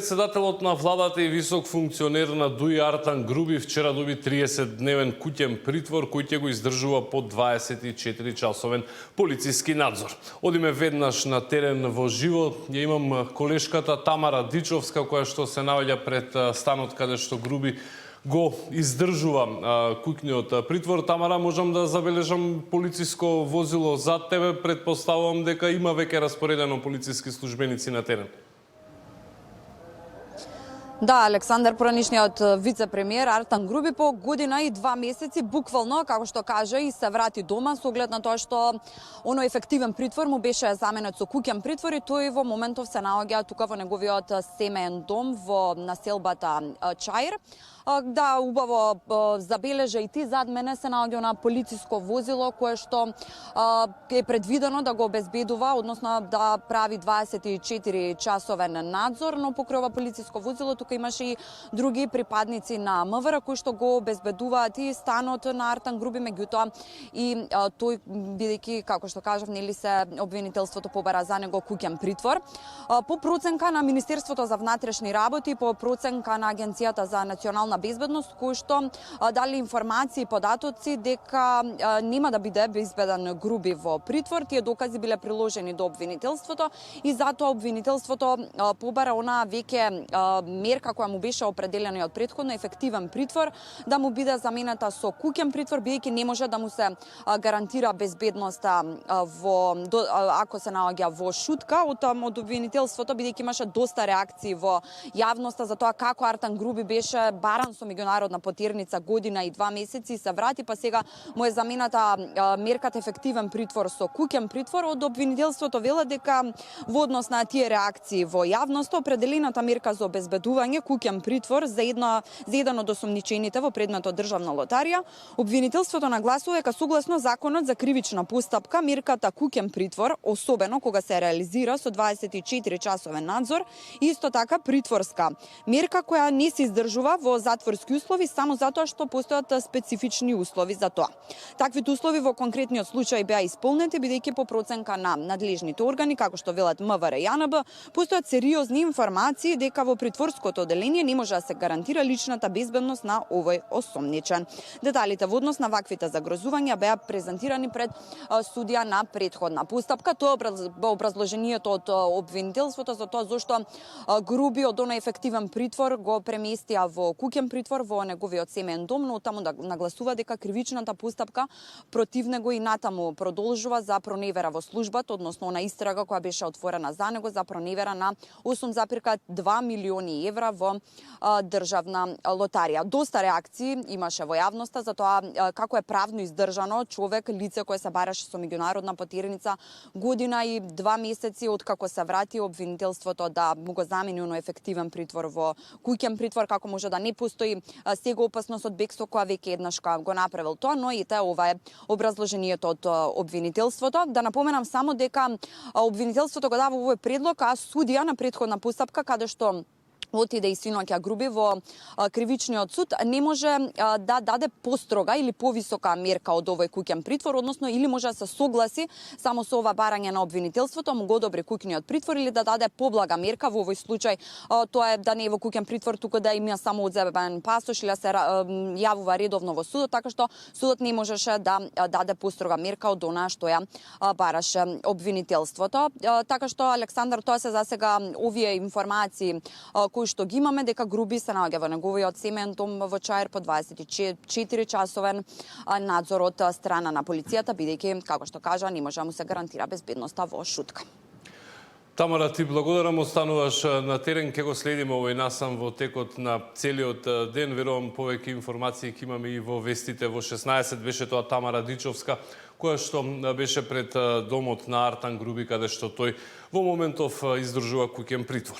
Председателот на владата и висок функционер на ДУИ Артан Груби вчера доби 30-дневен куќен притвор кој ќе го издржува по 24-часовен полициски надзор. Одиме веднаш на терен во живо. Ја имам колешката Тамара Дичовска која што се наоѓа пред станот каде што Груби го издржува куќниот притвор. Тамара, можам да забележам полициско возило зад тебе. Предпоставувам дека има веќе распоредено полициски службеници на терен. Да, Александар, поранишниот вице-премиер Артан Груби по година и 2 месеци буквално, како што кажа, и се врати дома со оглед на тоа што оној ефективен притвор му беше заменет со куќен притвор и тој во моментов се наоѓа тука во неговиот семеен дом во населбата Чаир. Да, убаво забележа и ти зад мене се наоѓа на полициско возило кое што е предвидено да го обезбедува, односно да прави 24-часовен надзор, но покрај ова полициско возило тука имаше и други припадници на МВР кои што го обезбедуваат и станот на Артан Груби, меѓутоа и тој бидејќи, како што кажав, нели се обвинителството побара за него куќен притвор. По проценка на Министерството за внатрешни работи, по проценка на Агенцијата за национална безбедност, кои што дали информации и податоци дека нема да биде безбеден Груби во притвор. Тие докази биле приложени до обвинителството и затоа обвинителството побара она веќе мерка која му беше определена и од претходно ефективен притвор да му биде заменета со куќен притвор, бидејќи не може да му се гарантира безбедноста ако се наоѓа во шутка од обвинителството, бидејќи имаше доста реакции во јавноста за тоа како Артан Груби беше баран со меѓународна потерница година и 2 месеци и се врати, па сега му е замената мерката ефективен притвор со куќен притвор. Од обвинителството велат дека во однос на тие реакции во јавноста определената мерка за обезбедување куќен притвор за еден од осомничените во предметот државна лотарија. Обвинителството нагласува дека согласно законот за кривична постапка мерката куќен притвор, особено кога се реализира со 24-часовен надзор, исто така притворска мерка која не се издржува во затворски услови само затоа што постојат специфични услови за тоа. Таквите услови во конкретниот случај беа исполнети бидејќи по проценка на надлежните органи, како што велат МВР и ЈНБ, постојат сериозни информации дека во притворското оделение не може да се гарантира личната безбедност на овој осомничен. Деталите во однос на ваквите загрозувања беа презентирани пред судија на претходна постапка. Тоа е образложението од обвинителството за тоа зошто Груби од оној ефективен притвор го преместија во куќен притвор во неговиот семеен дом, но таму да нагласува дека кривичната постапка против него и натаму продолжува за проневера во службата, односно она истрага која беше отворена за него за проневера на 8,2 милиони евра во државна лотарија. Доста реакции имаше во јавноста за тоа како е правно издржано човек, лице кое се бараше со меѓународна потерница година и 2 месеци откако се врати обвинителството да му го замени оној ефективен притвор во куќен притвор, како може да не постои сега опасност од бегство која веќе еднаш го направил тоа, но и ова е образложението од обвинителството. Да напоменам само дека обвинителството го дава овој предлог, а судија на претходна постапка каде што отиде и синоќа Груби во кривичниот суд, не може да даде построга или повисока мерка од овој куќен притвор, односно или може да се согласи само со ова барање на обвинителството, му го одобри куќниот притвор или да даде поблага мерка во овој случај, тоа е да не е во куќен притвор, туку да има само одзебен пасош или да се јавува редовно во судот, така што судот не можеше да даде построга мерка од она што ја бараше обвинителството. Така што, Александар, тоа се засега овие информации кои што ги имаме, дека Груби се наоѓа во неговиот семеен дом во Чаир по 24-часовен надзор од страна на полицијата, бидејќи, како што кажа, не може да му се гарантира безбедноста во шутка. Тамара, ти благодарам, остануваш на терен, ќе го следиме овој насам во текот на целиот ден. Верувам повеќе информации ќе имаме и во вестите во 16. Беше тоа Тамара Дичовска, која што беше пред домот на Артан Груби, каде што тој во моментов издржува куќен притвор.